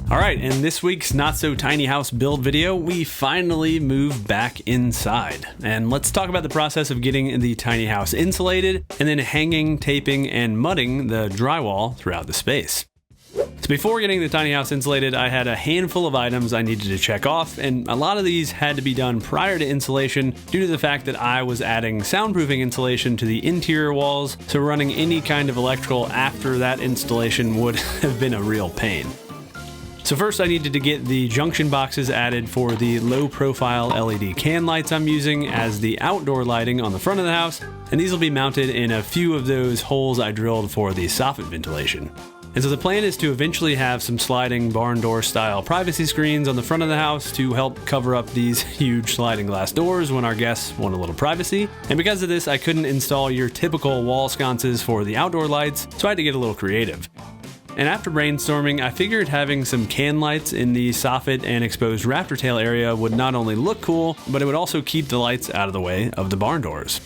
Alright, in this week's Not So Tiny House build video, we finally move back inside. And let's talk about the process of getting the tiny house insulated, and then hanging, taping, and mudding the drywall throughout the space. So before getting the tiny house insulated, I had a handful of items I needed to check off, and a lot of these had to be done prior to insulation due to the fact that I was adding soundproofing insulation to the interior walls, so running any kind of electrical after that installation would have been a real pain. So first I needed to get the junction boxes added for the low profile LED can lights I'm using as the outdoor lighting on the front of the house, and these will be mounted in a few of those holes I drilled for the soffit ventilation. And so the plan is to eventually have some sliding barn door style privacy screens on the front of the house to help cover up these huge sliding glass doors when our guests want a little privacy. And because of this, I couldn't install your typical wall sconces for the outdoor lights, so I had to get a little creative. And after brainstorming, I figured having some can lights in the soffit and exposed rafter tail area would not only look cool, but it would also keep the lights out of the way of the barn doors.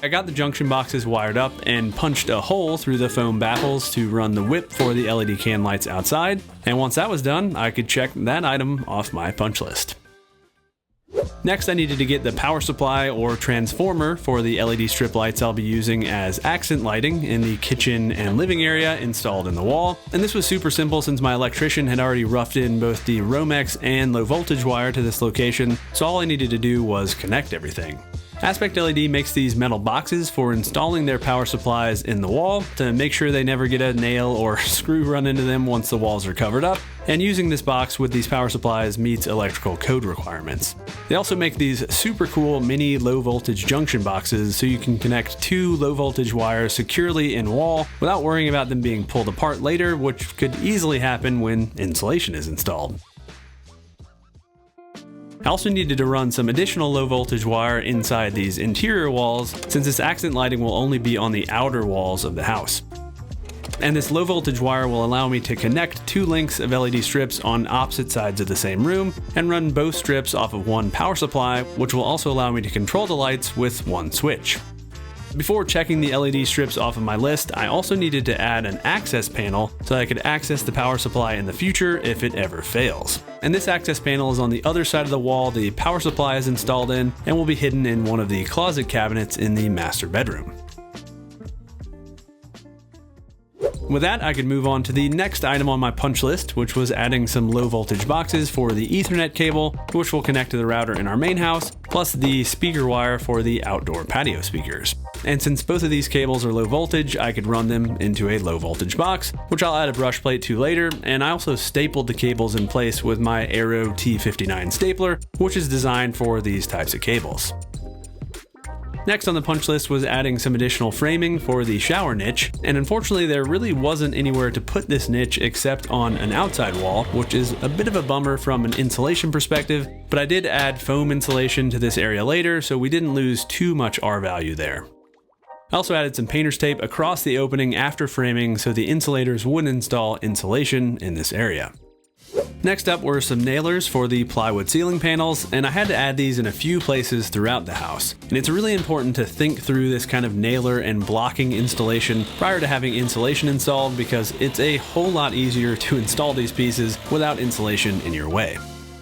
I got the junction boxes wired up and punched a hole through the foam baffles to run the whip for the LED can lights outside, and once that was done, I could check that item off my punch list. Next, I needed to get the power supply or transformer for the LED strip lights I'll be using as accent lighting in the kitchen and living area installed in the wall. And this was super simple since my electrician had already roughed in both the Romex and low voltage wire to this location, so all I needed to do was connect everything. Aspect LED makes these metal boxes for installing their power supplies in the wall to make sure they never get a nail or screw run into them once the walls are covered up, and using this box with these power supplies meets electrical code requirements. They also make these super cool mini low voltage junction boxes so you can connect two low voltage wires securely in wall without worrying about them being pulled apart later, which could easily happen when insulation is installed. I also needed to run some additional low voltage wire inside these interior walls since this accent lighting will only be on the outer walls of the house. And this low voltage wire will allow me to connect two links of LED strips on opposite sides of the same room and run both strips off of one power supply, which will also allow me to control the lights with one switch. Before checking the LED strips off of my list, I also needed to add an access panel so I could access the power supply in the future if it ever fails. And this access panel is on the other side of the wall the power supply is installed in and will be hidden in one of the closet cabinets in the master bedroom. With that, I could move on to the next item on my punch list, which was adding some low voltage boxes for the Ethernet cable, which will connect to the router in our main house, plus the speaker wire for the outdoor patio speakers. And since both of these cables are low voltage, I could run them into a low voltage box, which I'll add a brush plate to later, and I also stapled the cables in place with my Arrow T59 stapler, which is designed for these types of cables. Next on the punch list was adding some additional framing for the shower niche, and unfortunately there really wasn't anywhere to put this niche except on an outside wall, which is a bit of a bummer from an insulation perspective, but I did add foam insulation to this area later, so we didn't lose too much R value there. I also added some painter's tape across the opening after framing so the insulators wouldn't install insulation in this area. Next up were some nailers for the plywood ceiling panels, and I had to add these in a few places throughout the house. And it's really important to think through this kind of nailer and blocking installation prior to having insulation installed because it's a whole lot easier to install these pieces without insulation in your way.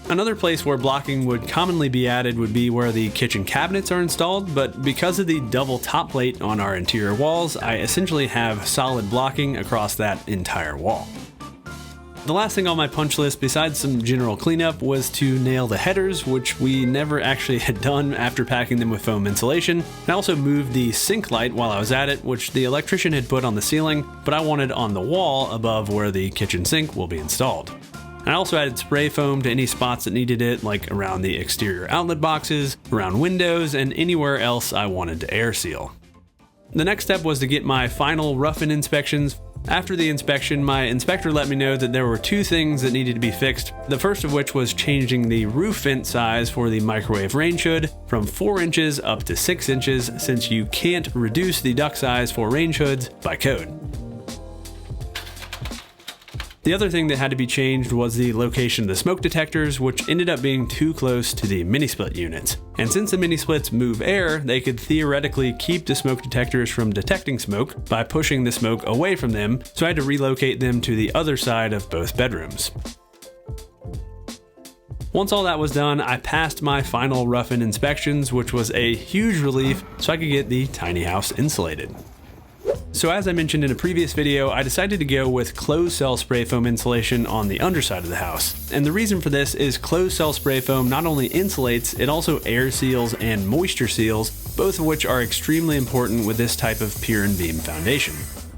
Another place where blocking would commonly be added would be where the kitchen cabinets are installed, but because of the double top plate on our interior walls, I essentially have solid blocking across that entire wall. The last thing on my punch list besides some general cleanup was to nail the headers, which we never actually had done after packing them with foam insulation. I also moved the sink light while I was at it, which the electrician had put on the ceiling, but I wanted on the wall above where the kitchen sink will be installed. I also added spray foam to any spots that needed it, like around the exterior outlet boxes, around windows, and anywhere else I wanted to air seal. The next step was to get my final rough-in inspections. After the inspection, my inspector let me know that there were two things that needed to be fixed, the first of which was changing the roof vent size for the microwave range hood from 4 inches up to 6 inches since you can't reduce the duct size for range hoods by code. The other thing that had to be changed was the location of the smoke detectors, which ended up being too close to the mini-split units. And since the mini-splits move air, they could theoretically keep the smoke detectors from detecting smoke by pushing the smoke away from them, so I had to relocate them to the other side of both bedrooms. Once all that was done, I passed my final rough-in inspections, which was a huge relief so I could get the tiny house insulated. So as I mentioned in a previous video, I decided to go with closed cell spray foam insulation on the underside of the house. And the reason for this is closed cell spray foam not only insulates, it also air seals and moisture seals, both of which are extremely important with this type of pier and beam foundation.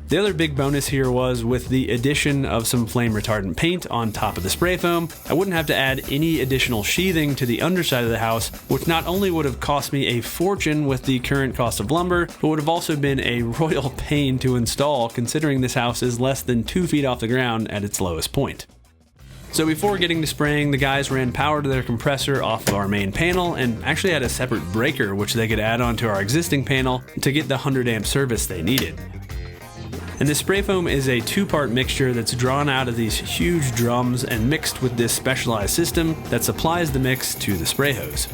The other big bonus here was with the addition of some flame retardant paint on top of the spray foam, I wouldn't have to add any additional sheathing to the underside of the house, which not only would have cost me a fortune with the current cost of lumber, but would have also been a royal pain to install considering this house is less than 2 feet off the ground at its lowest point. So before getting to spraying, the guys ran power to their compressor off of our main panel and actually had a separate breaker which they could add onto our existing panel to get the 100 amp service they needed. And this spray foam is a 2-part mixture that's drawn out of these huge drums and mixed with this specialized system that supplies the mix to the spray hose.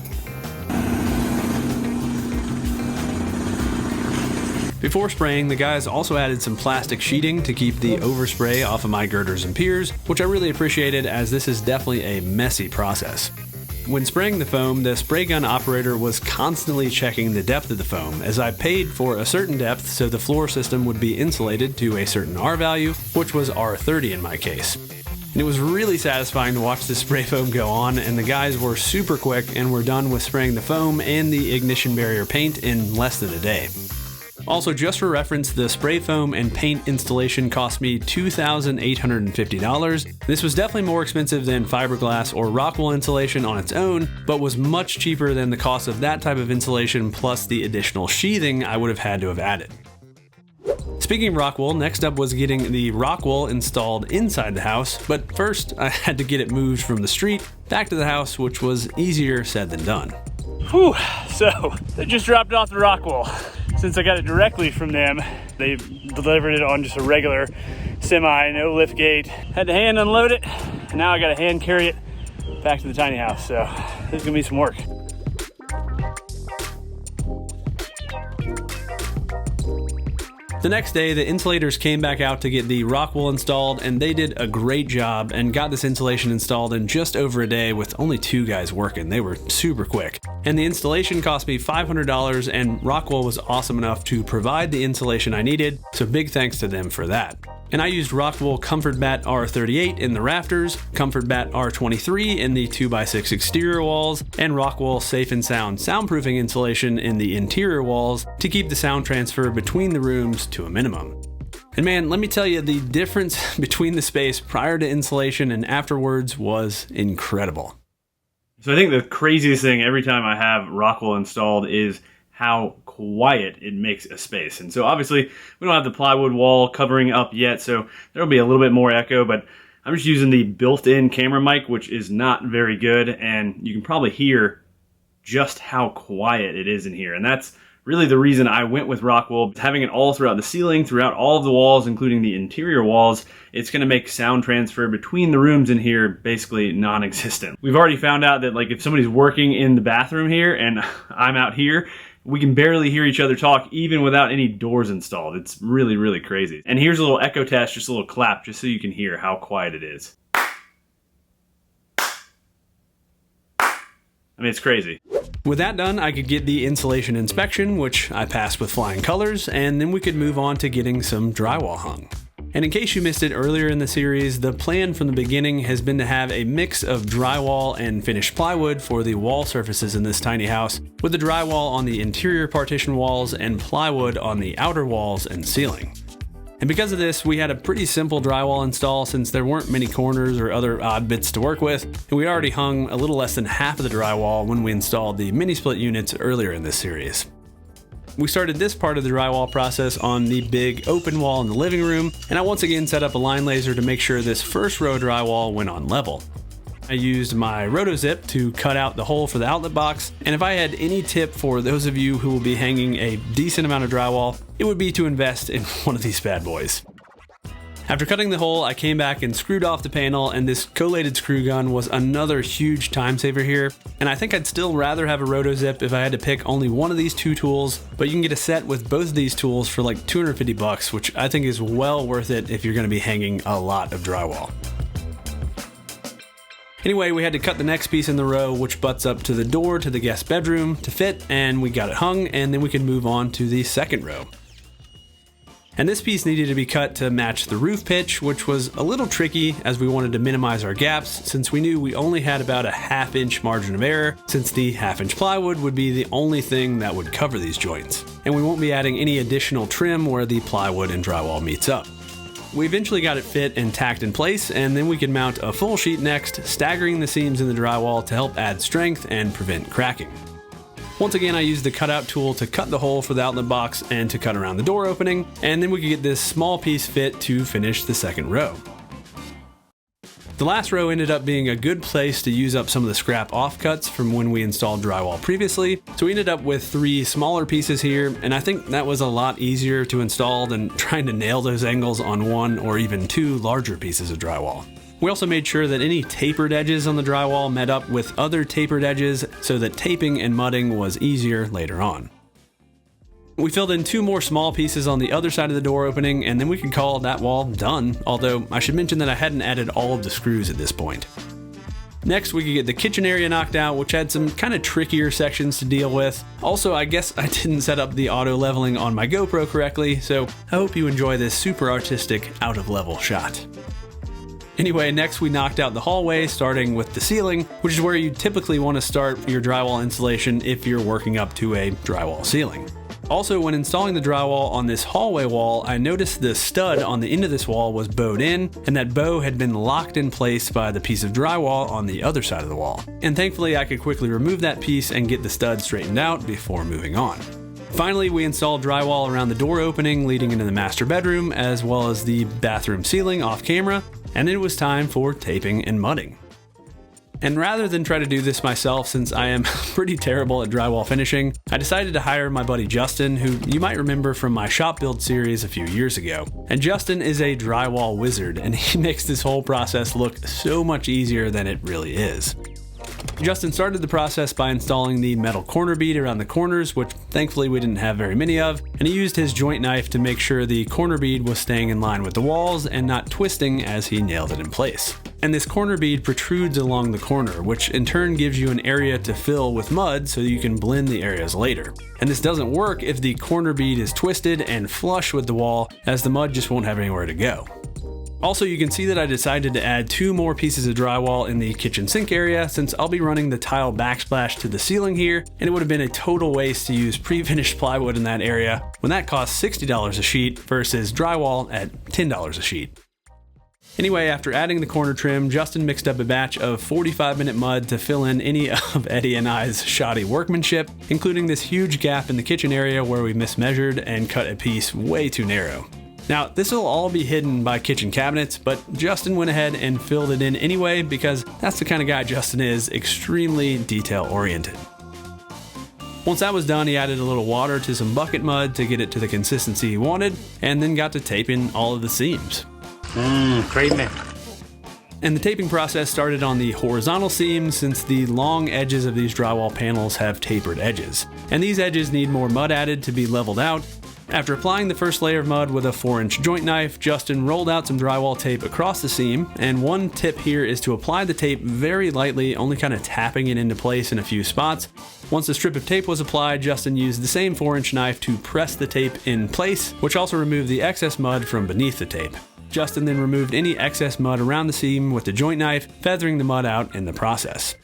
Before spraying, the guys also added some plastic sheeting to keep the overspray off of my girders and piers, which I really appreciated as this is definitely a messy process. When spraying the foam, the spray gun operator was constantly checking the depth of the foam, as I paid for a certain depth so the floor system would be insulated to a certain R value, which was R30 in my case. And it was really satisfying to watch the spray foam go on, and the guys were super quick and were done with spraying the foam and the ignition barrier paint in less than a day. Also, just for reference, the spray foam and paint installation cost me $2,850. This was definitely more expensive than fiberglass or Rockwool insulation on its own, but was much cheaper than the cost of that type of insulation plus the additional sheathing I would have had to have added. Speaking of Rockwool, next up was getting the Rockwool installed inside the house, but first I had to get it moved from the street back to the house, which was easier said than done. Whew, so they just dropped off the Rockwool. Since I got it directly from them, they delivered it on just a regular semi, no lift gate. Had to hand unload it, and now I gotta hand carry it back to the tiny house. So this is gonna be some work. The next day, the insulators came back out to get the Rockwool installed, and they did a great job and got this insulation installed in just over a day with only 2 guys working. They were super quick. And the installation cost me $500, and Rockwool was awesome enough to provide the insulation I needed, so big thanks to them for that. And I used Rockwool Comfort Bat R38 in the rafters, Comfort Bat R23 in the 2x6 exterior walls, and Rockwool Safe and Sound soundproofing insulation in the interior walls to keep the sound transfer between the rooms to a minimum. And man, let me tell you, the difference between the space prior to installation and afterwards was incredible. So I think the craziest thing every time I have Rockwool installed is how quiet it makes a space. And so obviously we don't have the plywood wall covering up yet, so there'll be a little bit more echo, but I'm just using the built-in camera mic, which is not very good, and you can probably hear just how quiet it is in here. And that's really the reason I went with Rockwool. Having it all throughout the ceiling, throughout all of the walls, including the interior walls, it's gonna make sound transfer between the rooms in here basically non-existent. We've already found out that like if somebody's working in the bathroom here and I'm out here, we can barely hear each other talk even without any doors installed. It's really, really crazy. And here's a little echo test, just a little clap, just so you can hear how quiet it is. I mean, it's crazy. With that done, I could get the insulation inspection, which I passed with flying colors, and then we could move on to getting some drywall hung. And in case you missed it earlier in the series, the plan from the beginning has been to have a mix of drywall and finished plywood for the wall surfaces in this tiny house, with the drywall on the interior partition walls and plywood on the outer walls and ceiling. And because of this, we had a pretty simple drywall install since there weren't many corners or other odd bits to work with, and we already hung a little less than half of the drywall when we installed the mini split units earlier in this series. We started this part of the drywall process on the big open wall in the living room, and I once again set up a line laser to make sure this first row drywall went on level. I used my rotozip to cut out the hole for the outlet box, and if I had any tip for those of you who will be hanging a decent amount of drywall, it would be to invest in one of these bad boys. After cutting the hole, I came back and screwed off the panel, and this collated screw gun was another huge time saver here. And I think I'd still rather have a rotozip if I had to pick only one of these 2 tools, but you can get a set with both of these tools for like $250, which I think is well worth it if you're going to be hanging a lot of drywall. Anyway, we had to cut the next piece in the row, which butts up to the door to the guest bedroom to fit, and we got it hung, and then we could move on to the second row. And this piece needed to be cut to match the roof pitch, which was a little tricky as we wanted to minimize our gaps since we knew we only had about a 1/2 inch margin of error, since the 1/2 inch plywood would be the only thing that would cover these joints. And we won't be adding any additional trim where the plywood and drywall meets up. We eventually got it fit and tacked in place, and then we could mount a full sheet next, staggering the seams in the drywall to help add strength and prevent cracking. Once again, I used the cutout tool to cut the hole for the outlet box and to cut around the door opening, and then we could get this small piece fit to finish the second row. The last row ended up being a good place to use up some of the scrap offcuts from when we installed drywall previously, so we ended up with 3 smaller pieces here, and I think that was a lot easier to install than trying to nail those angles on 1 or even 2 larger pieces of drywall. We also made sure that any tapered edges on the drywall met up with other tapered edges so that taping and mudding was easier later on. We filled in 2 more small pieces on the other side of the door opening, and then we could call that wall done, although I should mention that I hadn't added all of the screws at this point. Next, we could get the kitchen area knocked out, which had some kind of trickier sections to deal with. Also, I guess I didn't set up the auto leveling on my GoPro correctly, so I hope you enjoy this super artistic out of level shot. Anyway, next we knocked out the hallway, starting with the ceiling, which is where you typically want to start your drywall installation if you're working up to a drywall ceiling. Also, when installing the drywall on this hallway wall, I noticed the stud on the end of this wall was bowed in, and that bow had been locked in place by the piece of drywall on the other side of the wall. And thankfully, I could quickly remove that piece and get the stud straightened out before moving on. Finally, we installed drywall around the door opening leading into the master bedroom, as well as the bathroom ceiling off camera, and it was time for taping and mudding. And rather than try to do this myself, since I am pretty terrible at drywall finishing, I decided to hire my buddy Justin, who you might remember from my shop build series a few years ago. And Justin is a drywall wizard, and he makes this whole process look so much easier than it really is. Justin started the process by installing the metal corner bead around the corners, which thankfully we didn't have very many of, and he used his joint knife to make sure the corner bead was staying in line with the walls and not twisting as he nailed it in place. And this corner bead protrudes along the corner, which in turn gives you an area to fill with mud so you can blend the areas later. And this doesn't work if the corner bead is twisted and flush with the wall, as the mud just won't have anywhere to go. Also, you can see that I decided to add 2 more pieces of drywall in the kitchen sink area, since I'll be running the tile backsplash to the ceiling here, and it would have been a total waste to use pre-finished plywood in that area when that costs $60 a sheet versus drywall at $10 a sheet. Anyway, after adding the corner trim, Justin mixed up a batch of 45-minute mud to fill in any of Eddie and I's shoddy workmanship, including this huge gap in the kitchen area where we mismeasured and cut a piece way too narrow. Now, this will all be hidden by kitchen cabinets, but Justin went ahead and filled it in anyway because that's the kind of guy Justin is, extremely detail-oriented. Once that was done, he added a little water to some bucket mud to get it to the consistency he wanted, and then got to taping all of the seams. Creamy. And the taping process started on the horizontal seams, since the long edges of these drywall panels have tapered edges. And these edges need more mud added to be leveled out. After applying the first layer of mud with a 4-inch joint knife, Justin rolled out some drywall tape across the seam, and one tip here is to apply the tape very lightly, only kind of tapping it into place in a few spots. Once the strip of tape was applied, Justin used the same 4-inch knife to press the tape in place, which also removed the excess mud from beneath the tape. Justin then removed any excess mud around the seam with the joint knife, feathering the mud out in the process.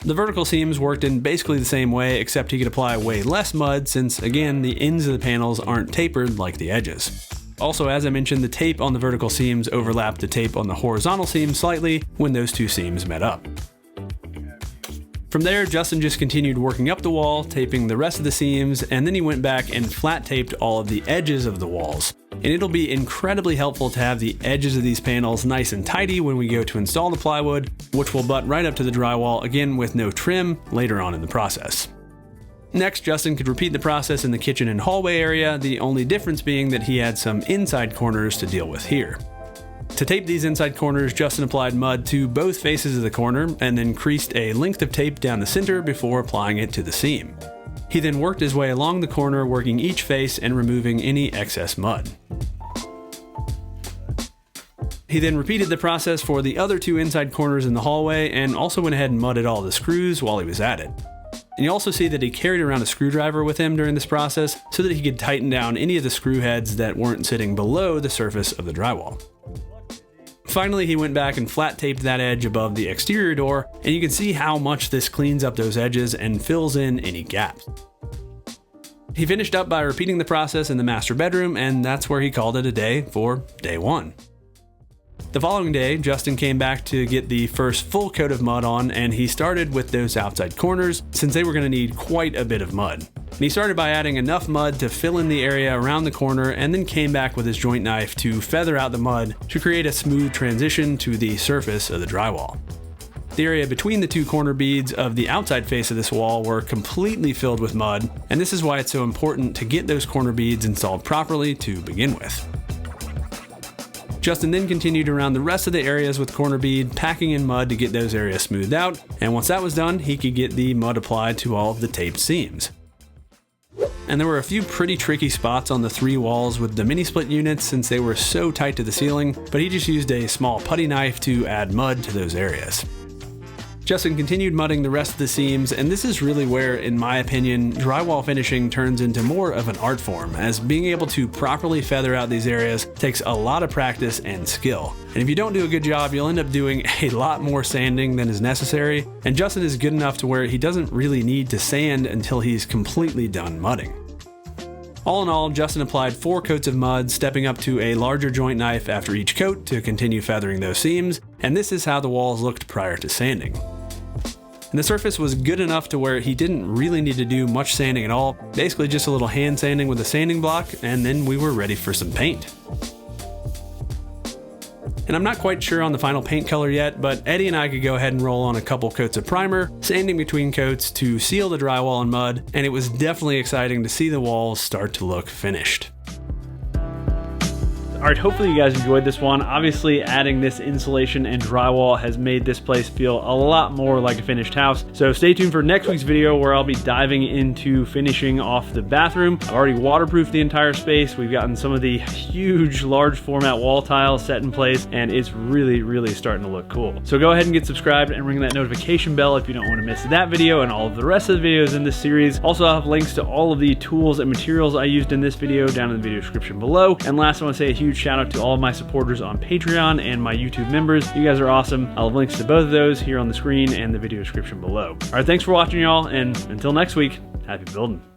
The vertical seams worked in basically the same way, except he could apply way less mud since, again, the ends of the panels aren't tapered like the edges. Also, as I mentioned, the tape on the vertical seams overlapped the tape on the horizontal seams slightly when those 2 seams met up. From there, Justin just continued working up the wall, taping the rest of the seams, and then he went back and flat taped all of the edges of the walls. And it'll be incredibly helpful to have the edges of these panels nice and tidy when we go to install the plywood, which will butt right up to the drywall, again with no trim, later on in the process. Next, Justin could repeat the process in the kitchen and hallway area, the only difference being that he had some inside corners to deal with here. To tape these inside corners, Justin applied mud to both faces of the corner and then creased a length of tape down the center before applying it to the seam. He then worked his way along the corner, working each face and removing any excess mud. He then repeated the process for the other 2 inside corners in the hallway and also went ahead and mudded all the screws while he was at it. And you also see that he carried around a screwdriver with him during this process so that he could tighten down any of the screw heads that weren't sitting below the surface of the drywall. Finally, he went back and flat taped that edge above the exterior door, and you can see how much this cleans up those edges and fills in any gaps. He finished up by repeating the process in the master bedroom, and that's where he called it a day for day 1. The following day, Justin came back to get the first full coat of mud on, and he started with those outside corners since they were going to need quite a bit of mud. And he started by adding enough mud to fill in the area around the corner, and then came back with his joint knife to feather out the mud to create a smooth transition to the surface of the drywall. The area between the 2 corner beads of the outside face of this wall were completely filled with mud, and this is why it's so important to get those corner beads installed properly to begin with. Justin then continued around the rest of the areas with corner bead, packing in mud to get those areas smoothed out, and once that was done, he could get the mud applied to all of the taped seams. And there were a few pretty tricky spots on the 3 walls with the mini split units since they were so tight to the ceiling, but he just used a small putty knife to add mud to those areas. Justin continued mudding the rest of the seams, and this is really where, in my opinion, drywall finishing turns into more of an art form, as being able to properly feather out these areas takes a lot of practice and skill. And if you don't do a good job, you'll end up doing a lot more sanding than is necessary, and Justin is good enough to where he doesn't really need to sand until he's completely done mudding. All in all, Justin applied 4 coats of mud, stepping up to a larger joint knife after each coat to continue feathering those seams, and this is how the walls looked prior to sanding. And the surface was good enough to where he didn't really need to do much sanding at all, basically just a little hand sanding with a sanding block, and then we were ready for some paint. And I'm not quite sure on the final paint color yet, but Eddie and I could go ahead and roll on a couple coats of primer, sanding between coats to seal the drywall in mud, and it was definitely exciting to see the walls start to look finished. Alright, hopefully you guys enjoyed this one. Obviously, adding this insulation and drywall has made this place feel a lot more like a finished house. So stay tuned for next week's video where I'll be diving into finishing off the bathroom. I've already waterproofed the entire space. We've gotten some of the huge, large format wall tiles set in place, and it's really, really starting to look cool. So go ahead and get subscribed and ring that notification bell if you don't want to miss that video and all of the rest of the videos in this series. Also, I'll have links to all of the tools and materials I used in this video down in the video description below. And last, I want to say a huge shout out to all of my supporters on Patreon and my YouTube members. You guys are awesome. I'll have links to both of those here on the screen and the video description below. All right, thanks for watching, y'all, and until next week, happy building.